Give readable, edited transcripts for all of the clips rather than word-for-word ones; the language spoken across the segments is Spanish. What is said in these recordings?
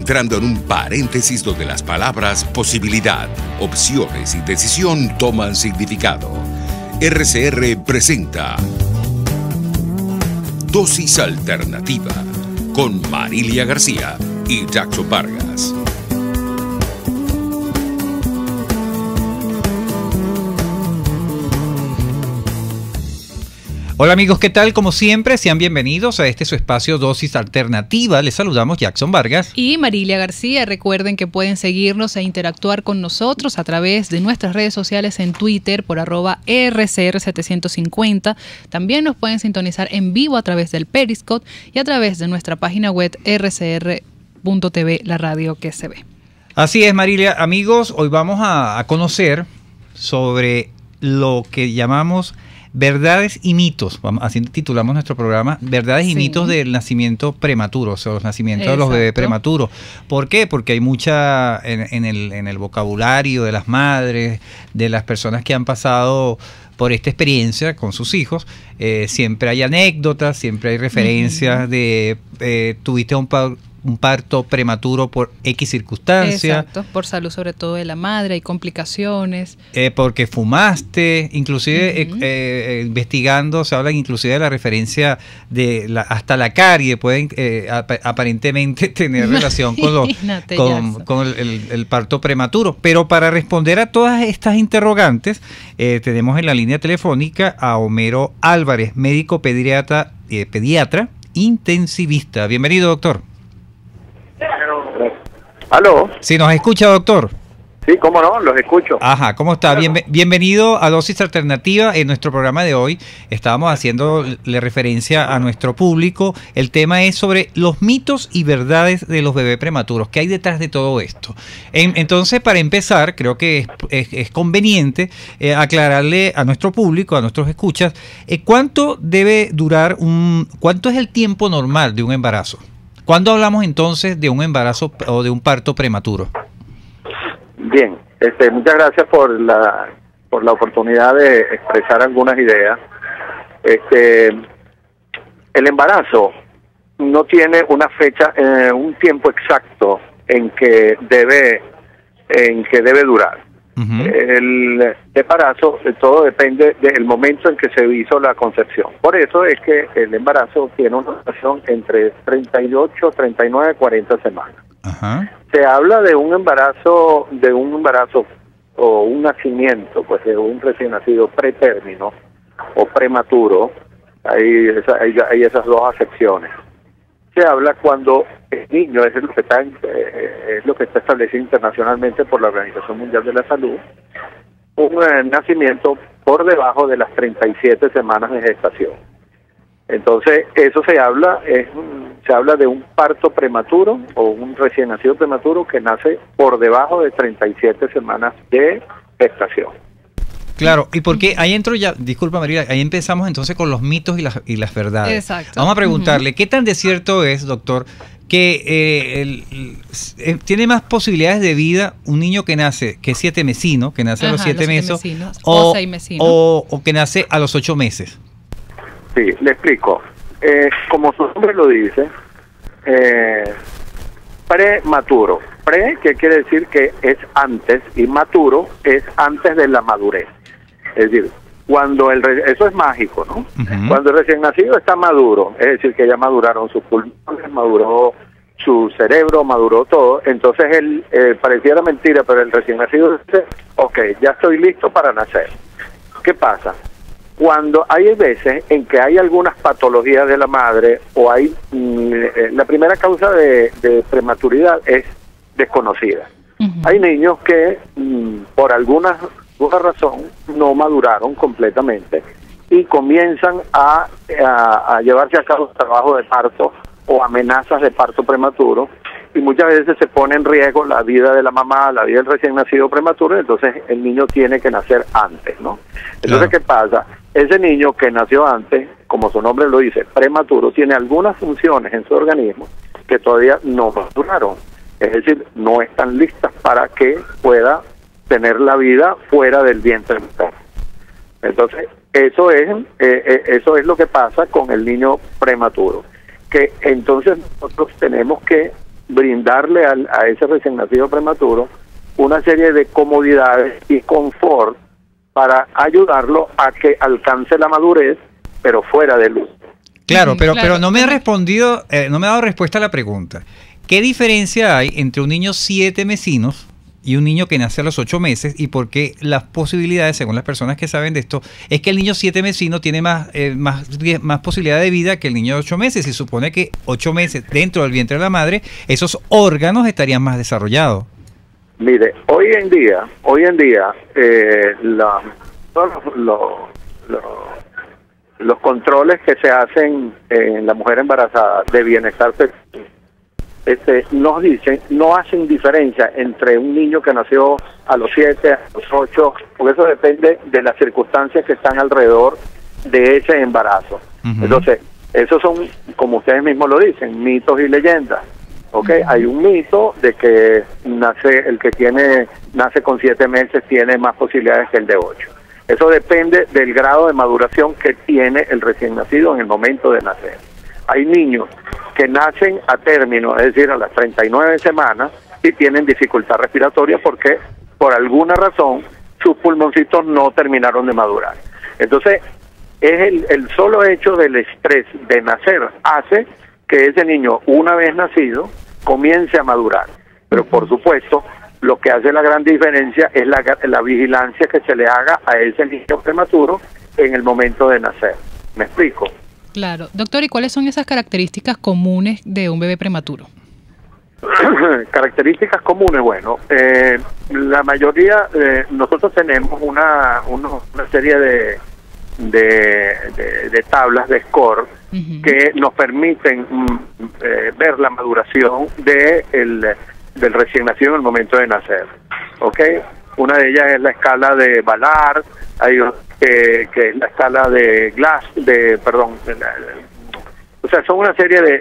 entrando en un paréntesis donde las palabras posibilidad, opciones y decisión toman significado. RCR presenta Dosis Alternativa con Marilia García y Jackson Vargas. Hola amigos, ¿qué tal? Como siempre, sean bienvenidos a este su espacio Dosis Alternativa. Les saludamos Jackson Vargas y Marilia García. Recuerden que pueden seguirnos e interactuar con nosotros a través de nuestras redes sociales en Twitter por @RCR750. También nos pueden sintonizar en vivo a través del Periscope y a través de nuestra página web rcr.tv, la radio que se ve. Así es, Marilia. Amigos, hoy vamos a conocer sobre lo que llamamos verdades y mitos, así titulamos nuestro programa, verdades y mitos del nacimiento prematuro, o sea, los nacimientos de los bebés prematuros. ¿Por qué? Porque hay mucha en el vocabulario de las madres, de las personas que han pasado por esta experiencia con sus hijos, siempre hay anécdotas, siempre hay referencias de tuviste un parto prematuro por X circunstancia. Exacto, por salud sobre todo de la madre, hay complicaciones. Porque fumaste, inclusive investigando, se habla inclusive de la referencia de hasta la carie, pueden aparentemente tener relación con el parto prematuro. Pero para responder a todas estas interrogantes, tenemos en la línea telefónica a Homero Álvarez, médico pediatra intensivista. Bienvenido, doctor. ¿Aló? ¿Sí nos escucha, doctor? Sí, cómo no, los escucho. Ajá, ¿cómo está? Bienvenido a Dosis Alternativa. En nuestro programa de hoy estábamos haciéndole referencia a nuestro público. El tema es sobre los mitos y verdades de los bebés prematuros. ¿Qué hay detrás de todo esto? Entonces, para empezar, creo que es conveniente aclararle a nuestro público, a nuestros escuchas, ¿cuánto debe durar cuánto es el tiempo normal de un embarazo? ¿Cuándo hablamos entonces de un embarazo o de un parto prematuro? Bien, muchas gracias por la oportunidad de expresar algunas ideas. El embarazo no tiene una fecha, un tiempo exacto en que debe durar. El embarazo, todo depende del momento en que se hizo la concepción. Por eso es que el embarazo tiene una duración entre 38, 39, 40 semanas. Ajá. Se habla de un embarazo o un nacimiento, pues de un recién nacido pretérmino o prematuro. Hay esas dos acepciones. Se habla cuando el niño, es lo que está establecido internacionalmente por la Organización Mundial de la Salud, un nacimiento por debajo de las 37 semanas de gestación. Entonces, eso se habla de un parto prematuro o un recién nacido prematuro que nace por debajo de 37 semanas de gestación. Claro, y porque ahí entro ya, disculpa María, ahí empezamos entonces con los mitos y las verdades. Exacto. Vamos a preguntarle, ¿qué tan de cierto es, doctor, que tiene más posibilidades de vida un niño que nace, que es 7 mesino, que nace a los 7 meses, o 6 mesinos, o que nace a los 8 meses? Sí, le explico. Como su nombre lo dice, prematuro. Pre, que quiere decir que es antes, y maturo es antes de la madurez. Es decir, eso es mágico, ¿no? Cuando el recién nacido está maduro, es decir, que ya maduraron sus pulmones, maduró su cerebro, maduró todo, entonces él, pareciera mentira, pero el recién nacido dice, ok, ya estoy listo para nacer. ¿Qué pasa? Cuando hay veces en que hay algunas patologías de la madre, o hay la primera causa de prematuridad es desconocida. Hay niños que por alguna razón no maduraron completamente y comienzan a llevarse a cabo trabajo de parto o amenazas de parto prematuro, y muchas veces se pone en riesgo la vida de la mamá, la vida del recién nacido prematuro, entonces el niño tiene que nacer antes, ¿no? Entonces, ¿qué pasa? Ese niño que nació antes, como su nombre lo dice, prematuro, tiene algunas funciones en su organismo que todavía no maduraron, es decir, no están listas para que pueda tener la vida fuera del vientre materno. Entonces, eso es lo que pasa con el niño prematuro, que entonces nosotros tenemos que brindarle a ese recién nacido prematuro una serie de comodidades y confort para ayudarlo a que alcance la madurez, pero fuera de luz. Claro, pero no me ha respondido, no me ha dado respuesta a la pregunta. ¿Qué diferencia hay entre un niño 7 mesinos y un niño que nace a los 8 meses? Y por qué las posibilidades, según las personas que saben de esto, es que el niño 7 mesino tiene más posibilidad de vida que el niño de 8 meses. Se supone que 8 meses dentro del vientre de la madre, esos órganos estarían más desarrollados. Mire, hoy en día, los controles que se hacen en la mujer embarazada de bienestar nos dicen, no hacen diferencia entre un niño que nació a los 7, a los 8, porque eso depende de las circunstancias que están alrededor de ese embarazo. Entonces, esos son, como ustedes mismos lo dicen, mitos y leyendas. ¿Okay? Hay un mito de que el que nace con 7 meses tiene más posibilidades que el de 8. Eso depende del grado de maduración que tiene el recién nacido en el momento de nacer. Hay niños que nacen a término, es decir, a las 39 semanas, y tienen dificultad respiratoria porque por alguna razón sus pulmoncitos no terminaron de madurar. Entonces, es el solo hecho del estrés de nacer hace que ese niño, una vez nacido, comience a madurar. Pero por supuesto, lo que hace la gran diferencia es la vigilancia que se le haga a ese niño prematuro en el momento de nacer. ¿Me explico? Claro. Doctor, ¿y cuáles son esas características comunes de un bebé prematuro? Características comunes, bueno, la mayoría, nosotros tenemos una serie de tablas de score que nos permiten ver la maduración del recién nacido en el momento de nacer. ¿Ok? Una de ellas es la escala de Ballard, hay que es la escala de Glass, o sea, son una serie de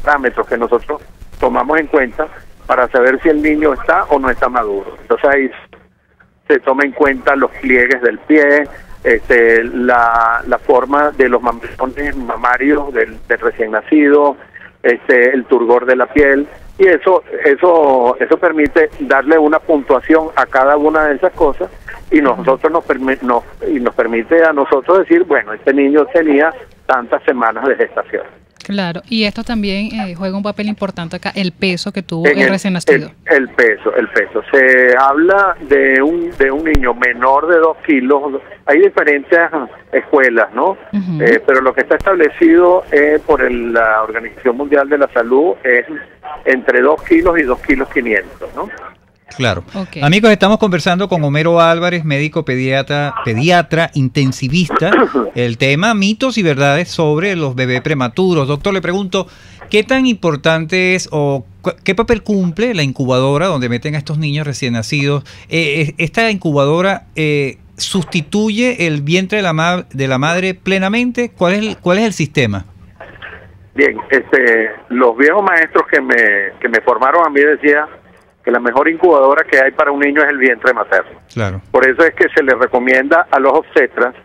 parámetros que nosotros tomamos en cuenta para saber si el niño está o no está maduro. Entonces ahí se toma en cuenta los pliegues del pie, la forma de los mamarios del recién nacido, el turgor de la piel, y eso permite darle una puntuación a cada una de esas cosas, y nos permite a nosotros decir, bueno, este niño tenía tantas semanas de gestación. Claro, y esto también juega un papel importante acá, el peso que tuvo el recién nacido. El peso. Se habla de un niño menor de 2 kilos. Hay diferentes escuelas, ¿no? Pero lo que está establecido por la Organización Mundial de la Salud es entre 2 kilos y 2 kilos 500, ¿no? Claro. Okay. Amigos, estamos conversando con Homero Álvarez, médico pediatra intensivista, el tema mitos y verdades sobre los bebés prematuros. Doctor, le pregunto, ¿qué tan importante es o qué papel cumple la incubadora donde meten a estos niños recién nacidos? ¿Esta incubadora sustituye el vientre de la madre plenamente? ¿Cuál es el sistema? Bien, los viejos maestros que me formaron a mí decían que la mejor incubadora que hay para un niño es el vientre materno. Claro. Por eso es que se le recomienda a los obstetras,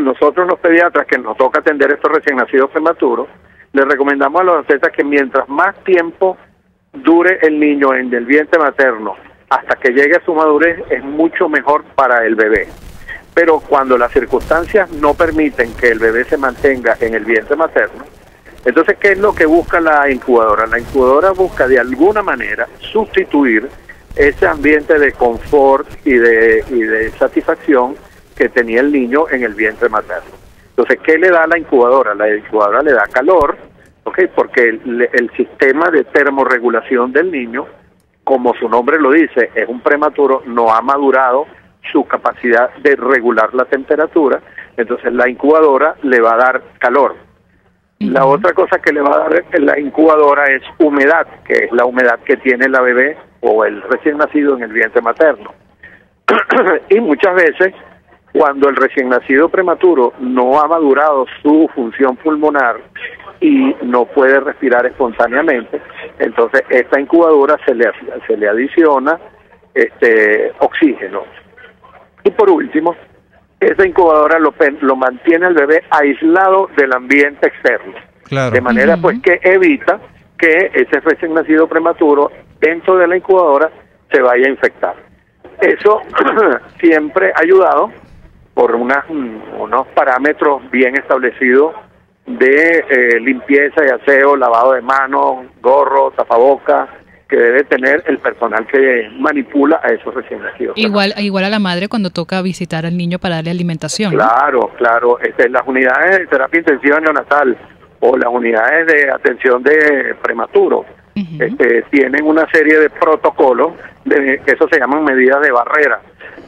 nosotros los pediatras que nos toca atender estos recién nacidos prematuros, les recomendamos a los obstetras que mientras más tiempo dure el niño en el vientre materno hasta que llegue a su madurez, es mucho mejor para el bebé. Pero cuando las circunstancias no permiten que el bebé se mantenga en el vientre materno, entonces, ¿qué es lo que busca la incubadora? La incubadora busca de alguna manera sustituir ese ambiente de confort y de satisfacción que tenía el niño en el vientre materno. Entonces, ¿qué le da la incubadora? La incubadora le da calor, ¿okay? Porque el sistema de termorregulación del niño, como su nombre lo dice, es un prematuro, no ha madurado su capacidad de regular la temperatura, entonces la incubadora le va a dar calor. La otra cosa que le va a dar la incubadora es humedad, que es la humedad que tiene la bebé o el recién nacido en el vientre materno. Y muchas veces, cuando el recién nacido prematuro no ha madurado su función pulmonar y no puede respirar espontáneamente, entonces esta incubadora se le adiciona oxígeno. Y por último, esa incubadora lo mantiene al bebé aislado del ambiente externo. Claro. De manera pues que evita que ese recién nacido prematuro dentro de la incubadora se vaya a infectar. Eso siempre ha ayudado por unos parámetros bien establecidos de limpieza y aseo, lavado de manos, gorro, tapabocas, que debe tener el personal que manipula a esos recién nacidos. Igual a la madre cuando toca visitar al niño para darle alimentación. Claro, claro. Las unidades de terapia intensiva neonatal o las unidades de atención de prematuro tienen una serie de protocolos, que eso se llaman medidas de barrera.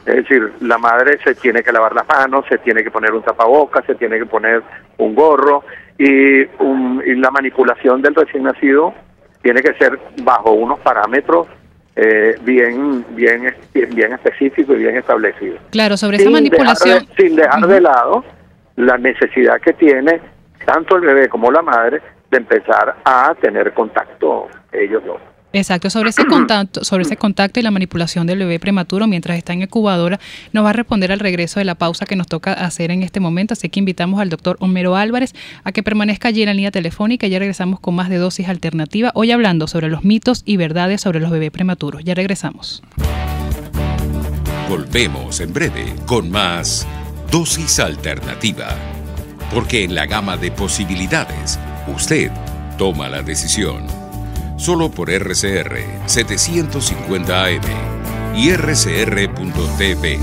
Es decir, la madre se tiene que lavar las manos, se tiene que poner un tapabocas, se tiene que poner un gorro y la manipulación del recién nacido tiene que ser bajo unos parámetros bien específicos y bien establecidos. Claro, sobre esa manipulación. Sin dejar de lado la necesidad que tiene tanto el bebé como la madre de empezar a tener contacto ellos dos. Exacto, sobre ese contacto y la manipulación del bebé prematuro mientras está en incubadora, nos va a responder al regreso de la pausa que nos toca hacer en este momento, así que invitamos al doctor Homero Álvarez a que permanezca allí en la línea telefónica. Ya regresamos con más de Dosis Alternativa, hoy hablando sobre los mitos y verdades sobre los bebés prematuros. Ya regresamos. Volvemos en breve con más Dosis Alternativa, porque en la gama de posibilidades, usted toma la decisión. Solo por RCR 750 AM y rcr.tv.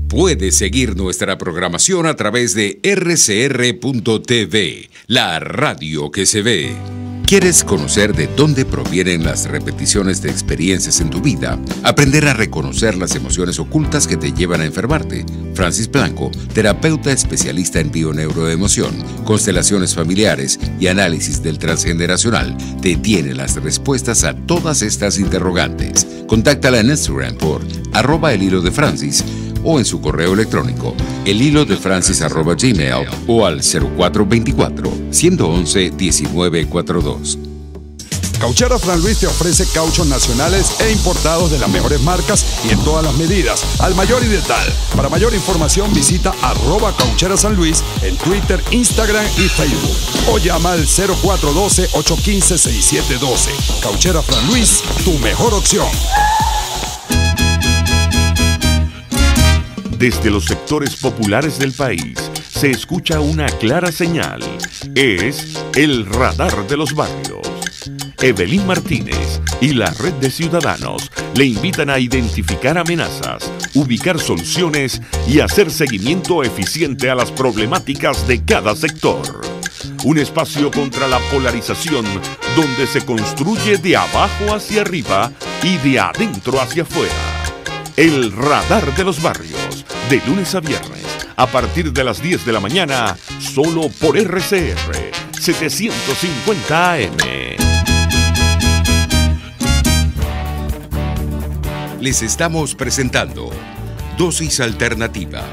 Puede seguir nuestra programación a través de rcr.tv, la radio que se ve. ¿Quieres conocer de dónde provienen las repeticiones de experiencias en tu vida? Aprender a reconocer las emociones ocultas que te llevan a enfermarte. Francis Blanco, terapeuta especialista en bioneuroemoción, constelaciones familiares y análisis del transgeneracional, te tiene las respuestas a todas estas interrogantes. Contáctala en Instagram por @elhilodefrancis o en su correo electrónico elhilodefrancis@gmail o al 0424-111-1942. Cauchera Fran Luis te ofrece cauchos nacionales e importados de las mejores marcas y en todas las medidas, al mayor y de tal. Para mayor información visita @Cauchera San Luis en Twitter, Instagram y Facebook. O llama al 0412-815-6712. Cauchera Fran Luis, tu mejor opción. Desde los sectores populares del país se escucha una clara señal. Es el radar de los barrios. Evelyn Martínez y la red de ciudadanos le invitan a identificar amenazas, ubicar soluciones y hacer seguimiento eficiente a las problemáticas de cada sector. Un espacio contra la polarización donde se construye de abajo hacia arriba y de adentro hacia afuera. El radar de los barrios, de lunes a viernes, a partir de las 10 de la mañana, solo por RCR 750 AM. Les estamos presentando Dosis Alternativa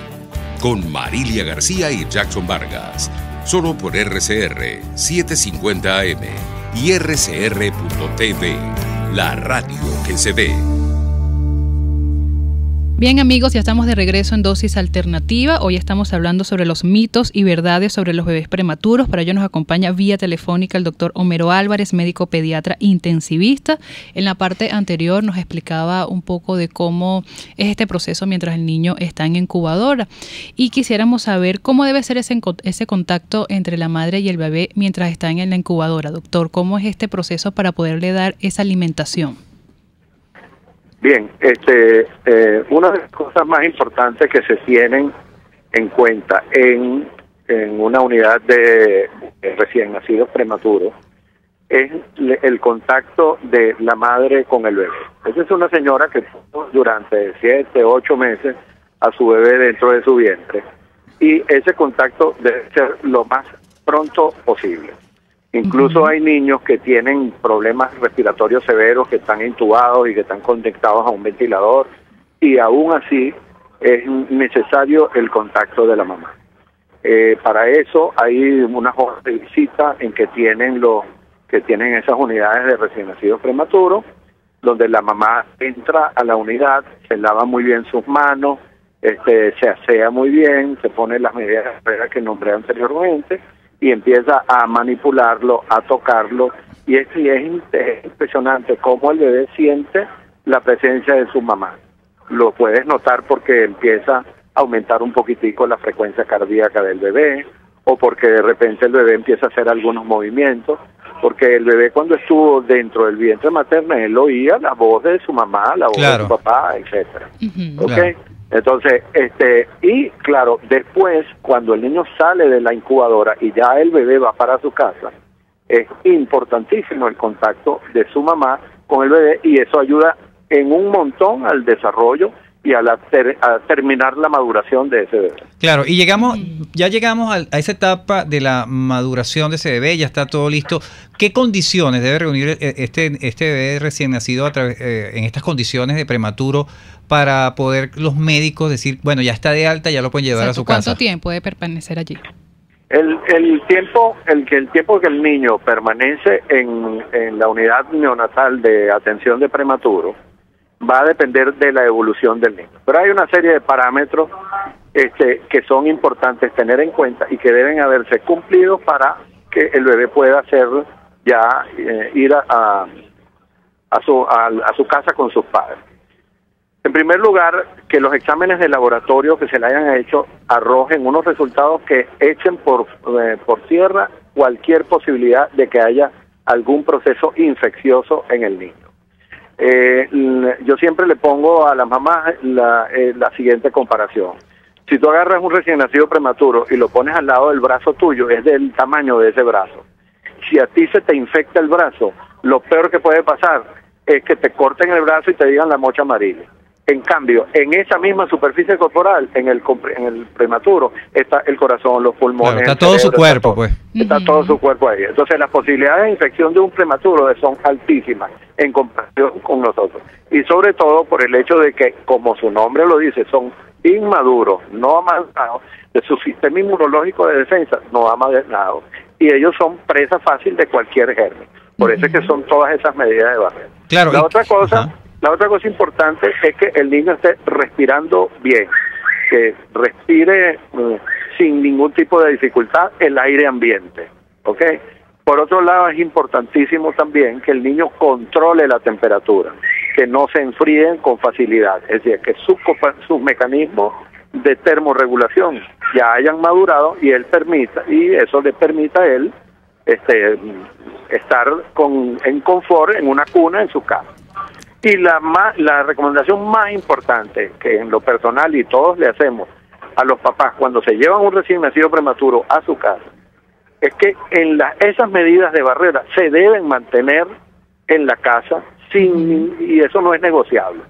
con Marilia García y Jackson Vargas, solo por RCR 750 AM y rcr.tv, la radio que se ve. Bien amigos, ya estamos de regreso en Dosis Alternativa. Hoy estamos hablando sobre los mitos y verdades sobre los bebés prematuros. Para ello nos acompaña vía telefónica el doctor Homero Álvarez, médico pediatra intensivista. En la parte anterior nos explicaba un poco de cómo es este proceso mientras el niño está en incubadora. Y quisiéramos saber cómo debe ser ese contacto entre la madre y el bebé mientras están en la incubadora. Doctor, ¿cómo es este proceso para poderle dar esa alimentación? Bien, una de las cosas más importantes que se tienen en cuenta en una unidad de recién nacidos prematuros es el contacto de la madre con el bebé. Esa es una señora que tuvo durante 7, 8 meses a su bebé dentro de su vientre y ese contacto debe ser lo más pronto posible. Incluso hay niños que tienen problemas respiratorios severos, que están intubados y que están conectados a un ventilador, y aún así es necesario el contacto de la mamá. Para eso hay unas horas de visita en que tienen esas unidades de recién nacidos prematuros, donde la mamá entra a la unidad, se lava muy bien sus manos, se asea muy bien, se pone las medidas de barrera que nombré anteriormente y empieza a manipularlo, a tocarlo, y es impresionante cómo el bebé siente la presencia de su mamá. Lo puedes notar porque empieza a aumentar un poquitico la frecuencia cardíaca del bebé, o porque de repente el bebé empieza a hacer algunos movimientos, porque el bebé cuando estuvo dentro del vientre materno, él oía la voz de su mamá, la voz de su papá, etcétera. ¿Okay? Entonces, y claro, después, cuando el niño sale de la incubadora y ya el bebé va para su casa, es importantísimo el contacto de su mamá con el bebé, y eso ayuda en un montón al desarrollo y a terminar la maduración de ese bebé. Claro, y ya llegamos a esa etapa de la maduración de ese bebé, ya está todo listo. ¿Qué condiciones debe reunir este bebé recién nacido en estas condiciones de prematuro para poder los médicos decir, bueno, ya está de alta, ya lo pueden llevar a su casa? ¿Cuánto tiempo debe permanecer allí? El tiempo que el niño permanece en la unidad neonatal de atención de prematuro va a depender de la evolución del niño. Pero hay una serie de parámetros que son importantes tener en cuenta y que deben haberse cumplido para que el bebé pueda ir a su casa con sus padres. En primer lugar, que los exámenes de laboratorio que se le hayan hecho arrojen unos resultados que echen por tierra cualquier posibilidad de que haya algún proceso infeccioso en el niño. Yo siempre le pongo a las mamás la siguiente comparación. Si tú agarras un recién nacido prematuro y lo pones al lado del brazo tuyo, es del tamaño de ese brazo. Si a ti se te infecta el brazo, lo peor que puede pasar es que te corten el brazo y te digan la mocha amarilla. En cambio, en esa misma superficie corporal, en el prematuro, está el corazón, los pulmones. Claro, está todo su cuerpo, pues. Está todo su cuerpo ahí. Entonces, las posibilidades de infección de un prematuro son altísimas en comparación con nosotros. Y sobre todo por el hecho de que, como su nombre lo dice, son inmaduros, no amadurados, de su sistema inmunológico de defensa no amadurado. Y ellos son presa fácil de cualquier germen. Por eso es que son todas esas medidas de barrera. Claro. La otra cosa importante es que el niño esté respirando bien, que respire sin ningún tipo de dificultad el aire ambiente, ¿ok? Por otro lado, es importantísimo también que el niño controle la temperatura, que no se enfríen con facilidad, es decir, que sus mecanismos de termorregulación ya hayan madurado y eso le permita a él estar en confort en una cuna en su casa. Y la recomendación más importante, que en lo personal y todos le hacemos a los papás cuando se llevan un recién nacido prematuro a su casa, es que esas medidas de barrera se deben mantener en la casa y eso no es negociable,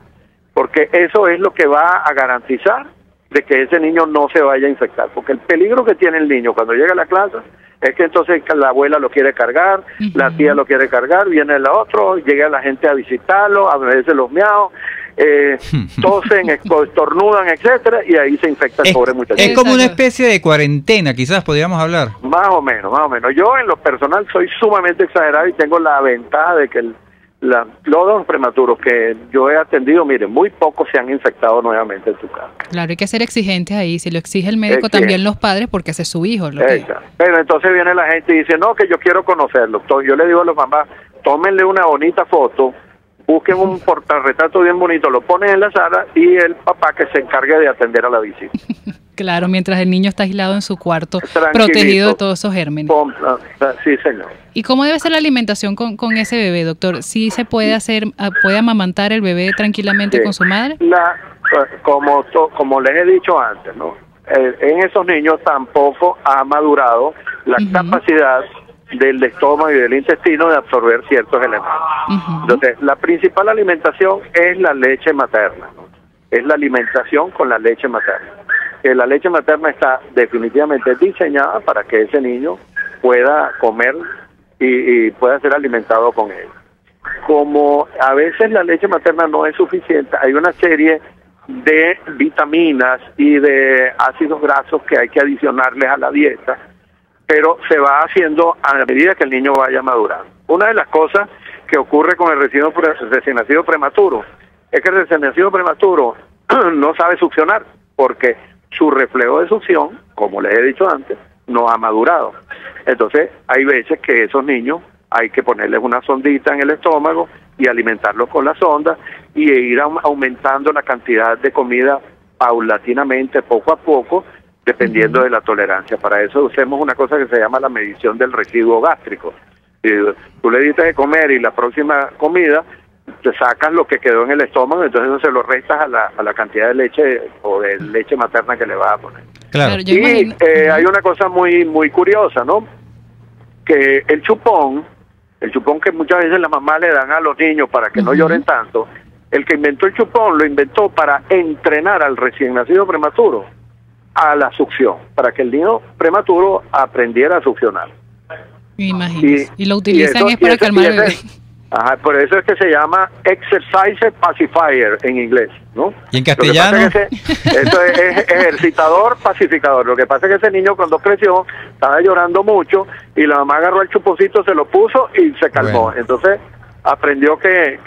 porque eso es lo que va a garantizar de que ese niño no se vaya a infectar, porque el peligro que tiene el niño cuando llega a la clase es que entonces la abuela lo quiere cargar, la tía lo quiere cargar, viene el otro, llega la gente a visitarlo, a veces los miaos, tosen, estornudan, etcétera, y ahí se infecta el pobre muchacho. Es como una especie de cuarentena, quizás podríamos hablar. Más o menos. Yo en lo personal soy sumamente exagerado y tengo la ventaja de que los prematuros que yo he atendido, miren, muy pocos se han infectado nuevamente en su casa. Claro, hay que ser exigentes ahí, si lo exige el médico, también los padres, porque ese es su hijo. Pero entonces viene la gente y dice, no, que yo quiero conocerlo. Yo le digo a los mamás, tómenle una bonita foto, busquen un portarretrato bien bonito, lo ponen en la sala y el papá que se encargue de atender a la visita. Claro, mientras el niño está aislado en su cuarto, protegido de todos esos gérmenes. Sí, señor. ¿Y cómo debe ser la alimentación con ese bebé, doctor? ¿Sí se puede puede amamantar el bebé tranquilamente con su madre? Como les he dicho antes, ¿no? En esos niños tampoco ha madurado la capacidad del estómago y del intestino de absorber ciertos elementos. Entonces, la principal alimentación es la leche materna, ¿no? Es la alimentación con la leche materna. La leche materna está definitivamente diseñada para que ese niño pueda comer y pueda ser alimentado con él. Como a veces la leche materna no es suficiente, hay una serie de vitaminas y de ácidos grasos que hay que adicionarles a la dieta, pero se va haciendo a medida que el niño vaya madurando. Una de las cosas que ocurre con el recién nacido prematuro es que el recién nacido prematuro no sabe succionar, porque su reflejo de succión, como les he dicho antes, no ha madurado. Entonces, hay veces que esos niños hay que ponerles una sondita en el estómago y alimentarlos con la sonda y ir aumentando la cantidad de comida paulatinamente, poco a poco, dependiendo de la tolerancia. Para eso usemos una cosa que se llama la medición del residuo gástrico. Si tú le diste de comer y la próxima comida te sacas lo que quedó en el estómago, entonces eso se lo restas a la cantidad de leche o de leche materna que le vas a poner. Claro. Y hay una cosa muy curiosa, ¿no? Que el chupón que muchas veces las mamás le dan a los niños para que no lloren tanto, el que inventó el chupón lo inventó para entrenar al recién nacido prematuro a la succión, para que el niño prematuro aprendiera a succionar. Imagínese. Y lo utilizan para calmar el bebé. Ajá, por eso es que se llama exercise pacifier en inglés, ¿no? ¿Y en castellano? Eso es ejercitador pacificador. Lo que pasa es que ese niño cuando creció estaba llorando mucho y la mamá agarró el chuponcito, se lo puso y se calmó. Bueno. Entonces aprendió que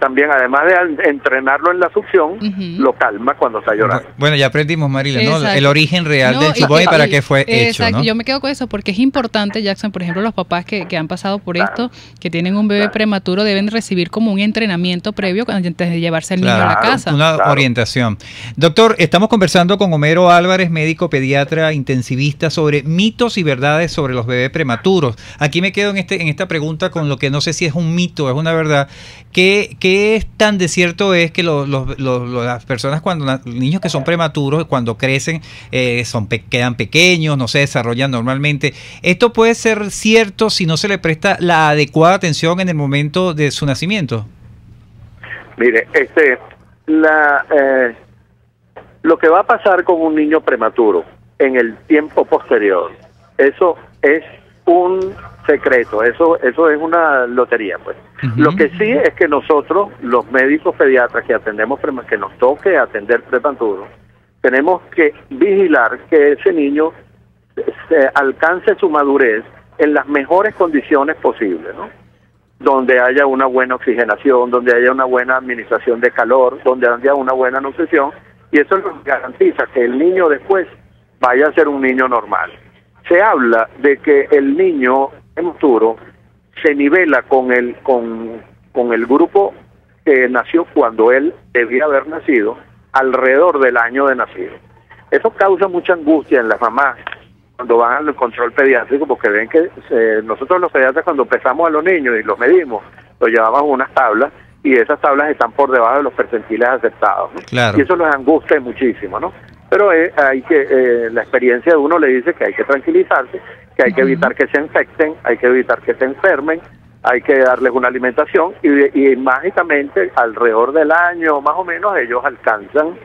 también, además de entrenarlo en la succión, lo calma cuando está llorando. Bueno, ya aprendimos, Marilia, ¿no? El origen real del chupón y para qué fue hecho, ¿no? Yo me quedo con eso porque es importante, Jackson, por ejemplo, los papás que han pasado por esto, que tienen un bebé prematuro, deben recibir como un entrenamiento previo antes de llevarse al niño a la casa. Una orientación. Doctor, estamos conversando con Homero Álvarez, médico pediatra intensivista, sobre mitos y verdades sobre los bebés prematuros. Aquí me quedo en esta pregunta con lo que no sé si es un mito, es una verdad. ¿Qué es tan de cierto es que las personas, los niños que son prematuros, cuando crecen, quedan pequeños, no se desarrollan normalmente? ¿Esto puede ser cierto si no se le presta la adecuada atención en el momento de su nacimiento? Mire, lo que va a pasar con un niño prematuro en el tiempo posterior, eso es un secreto, eso es una lotería, pues. Lo que sí es que nosotros, los médicos pediatras que atendemos, que nos toque atender prematuro, tenemos que vigilar que ese niño alcance su madurez en las mejores condiciones posibles, ¿no? Donde haya una buena oxigenación, donde haya una buena administración de calor, donde haya una buena nutrición, y eso es lo que garantiza que el niño después vaya a ser un niño normal. Se habla de que el niño prematuro se nivela con el grupo que nació cuando él debía haber nacido, alrededor del año de nacido. Eso causa mucha angustia en las mamás cuando van al control pediátrico, porque ven que nosotros los pediatras, cuando pesamos a los niños y los medimos, los llevamos a unas tablas y esas tablas están por debajo de los percentiles aceptados, ¿no? Claro. Y eso les angustia muchísimo, ¿no? Pero la experiencia de uno le dice que hay que tranquilizarse, que hay que evitar que se infecten, hay que evitar que se enfermen, hay que darles una alimentación y mágicamente alrededor del año más o menos ellos alcanzan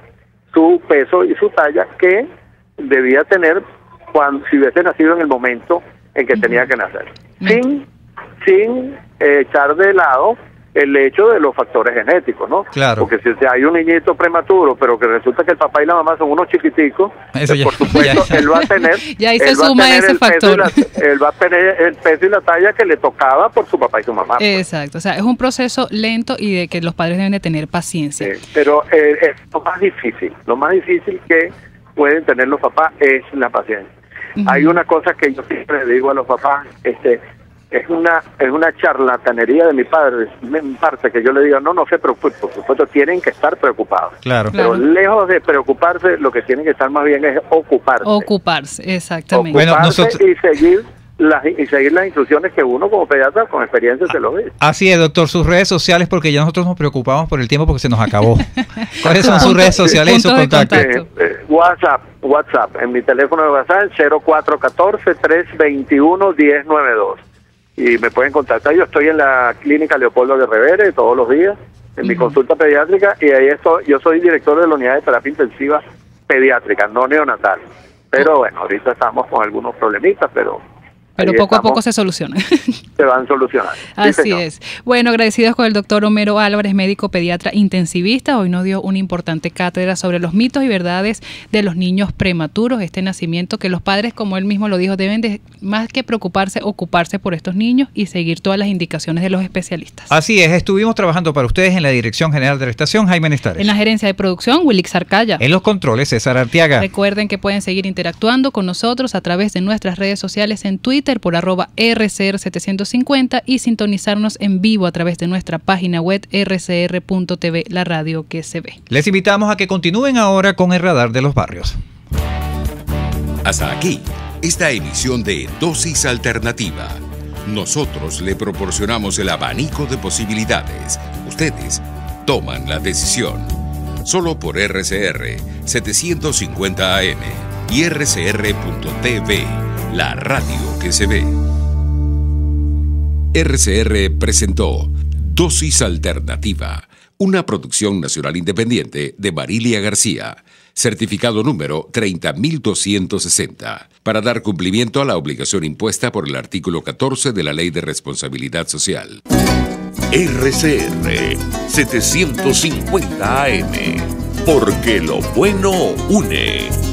su peso y su talla que debía tener si hubiese nacido en el momento en que tenía que nacer, sin echar de lado el hecho de los factores genéticos, ¿no? Claro. Porque si hay un niñito prematuro, pero que resulta que el papá y la mamá son unos chiquiticos, por supuesto, él va a tener... Ya ahí se suma ese factor. Él va a tener el peso y la talla que le tocaba por su papá y su mamá. Exacto, o sea, es un proceso lento y de que los padres deben de tener paciencia. Pero es lo más difícil que pueden tener los papás es la paciencia. Hay una cosa que yo siempre le digo a los papás, es una charlatanería de mi padre, en parte, que yo le digo, no se preocupen, por supuesto tienen que estar preocados. Claro. Pero lejos de preocuparse, lo que tienen que estar más bien es ocuparse. Ocuparse, exactamente. Bueno, y seguir las instrucciones que uno como pediatra con experiencia se lo dice. Así es, doctor, sus redes sociales, porque ya nosotros nos preocupamos por el tiempo porque se nos acabó. ¿Cuáles son sus redes sociales y sus contactos? WhatsApp, en mi teléfono de WhatsApp, 0414-321-1092. Y me pueden contactar. Yo estoy en la clínica Leopoldo de Revere todos los días, en mi consulta pediátrica, y ahí yo soy director de la unidad de terapia intensiva pediátrica, no neonatal. Pero bueno, ahorita estamos con algunos problemitas, pero poco a poco se soluciona. se van solucionando. Así es. Bueno, agradecidos con el doctor Homero Álvarez, médico pediatra intensivista. Hoy nos dio una importante cátedra sobre los mitos y verdades de los niños prematuros, este nacimiento que los padres, como él mismo lo dijo, deben de, más que preocuparse, ocuparse por estos niños y seguir todas las indicaciones de los especialistas. Así es, estuvimos trabajando para ustedes en la Dirección General de la Estación, Jaime Nestares. En la gerencia de producción, Wilix Arcaya. En los controles, César Arteaga. Recuerden que pueden seguir interactuando con nosotros a través de nuestras redes sociales en Twitter por @RCR750 y sintonizarnos en vivo a través de nuestra página web rcr.tv, la radio que se ve. Les invitamos a que continúen ahora con el Radar de los Barrios. Hasta aquí, esta emisión de Dosis Alternativa. Nosotros le proporcionamos el abanico de posibilidades. Ustedes toman la decisión. Solo por RCR 750 AM y rcr.tv, la radio que se ve. RCR presentó Dosis Alternativa, una producción nacional independiente de Marilia García, certificado número 30.260, para dar cumplimiento a la obligación impuesta por el artículo 14 de la Ley de Responsabilidad Social. RCR 750 AM, porque lo bueno une.